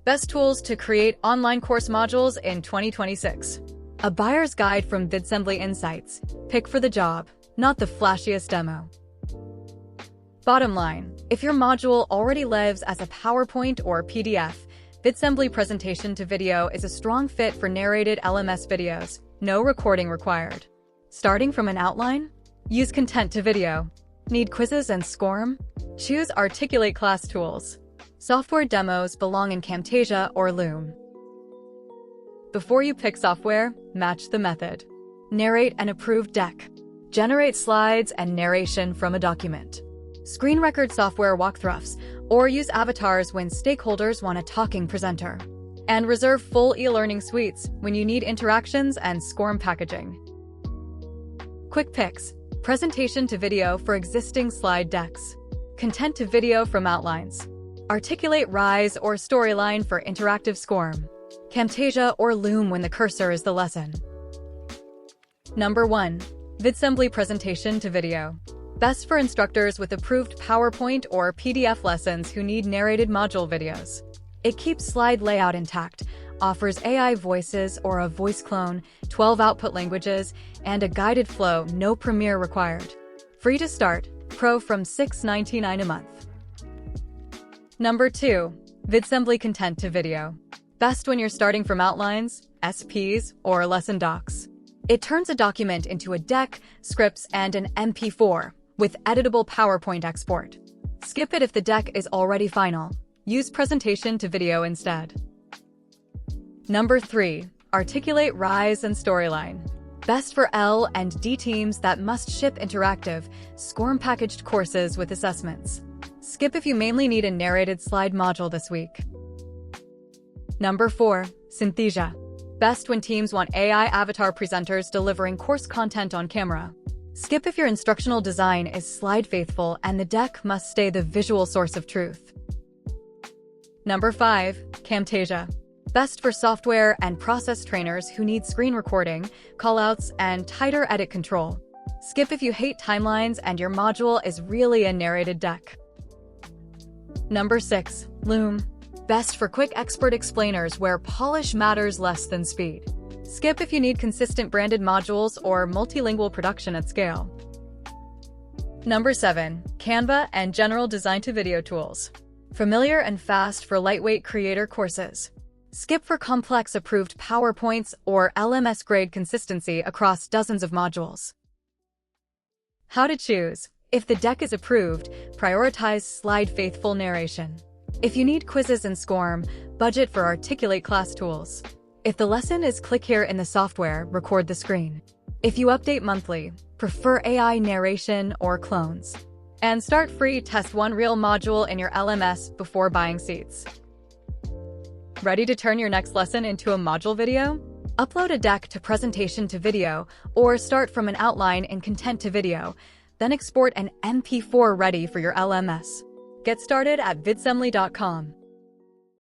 Best tools to create online course modules in 2026. A buyer's guide from Vidsembly Insights. Pick for the job, not the flashiest demo. Bottom line, if your module already lives as a PowerPoint or PDF, Vidsembly Presentation to Video is a strong fit for narrated LMS videos, no recording required. Starting from an outline? Use Content to Video. Need quizzes and SCORM? Choose Articulate class tools. Software demos belong in Camtasia or Loom. Before you pick software, match the method. Narrate an approved deck. Generate slides and narration from a document. Screen record software walkthroughs, or use avatars when stakeholders want a talking presenter. And reserve full eLearning suites when you need interactions and SCORM packaging. Quick picks. Presentation to video for existing slide decks. Content to video from outlines. Articulate rise or storyline for interactive SCORM. Camtasia or Loom when the cursor is the lesson. Number 1. Vidsembly Presentation to Video. Best for instructors with approved PowerPoint or PDF lessons who need narrated module videos. It keeps slide layout intact, offers AI voices or a voice clone, 12 output languages, and a guided flow, no Premiere required. Free to start, Pro from $6.99 a month. Number 2. Vidsembly Content to Video. Best when you're starting from outlines, SOPs, or lesson docs. It turns a document into a deck, scripts, and an MP4 with editable PowerPoint export. Skip it if the deck is already final. Use Presentation to Video instead. Number 3. Articulate rise and storyline. Best for L and D teams that must ship interactive, SCORM packaged courses with assessments. Skip if you mainly need a narrated slide module this week. Number 4. Synthesia. Best when teams want AI avatar presenters delivering course content on camera. Skip if your instructional design is slide faithful and the deck must stay the visual source of truth. Number 5. Camtasia. Best for software and process trainers who need screen recording, callouts, and tighter edit control. Skip if you hate timelines and your module is really a narrated deck. Number 6. Loom. Best for quick expert explainers where polish matters less than speed. Skip if you need consistent branded modules or multilingual production at scale. Number 7. Canva and general design to video tools. Familiar and fast for lightweight creator courses. Skip for complex approved PowerPoints or LMS grade consistency across dozens of modules. How to choose. If the deck is approved, prioritize slide-faithful narration. If you need quizzes and SCORM, budget for Articulate class tools. If the lesson is click here in the software, record the screen. If you update monthly, prefer AI narration or clones. And start free, test one real module in your LMS before buying seats. Ready to turn your next lesson into a module video? Upload a deck to Presentation to Video or start from an outline in Content to Video, then export an MP4 ready for your LMS. Get started at vidsembly.com.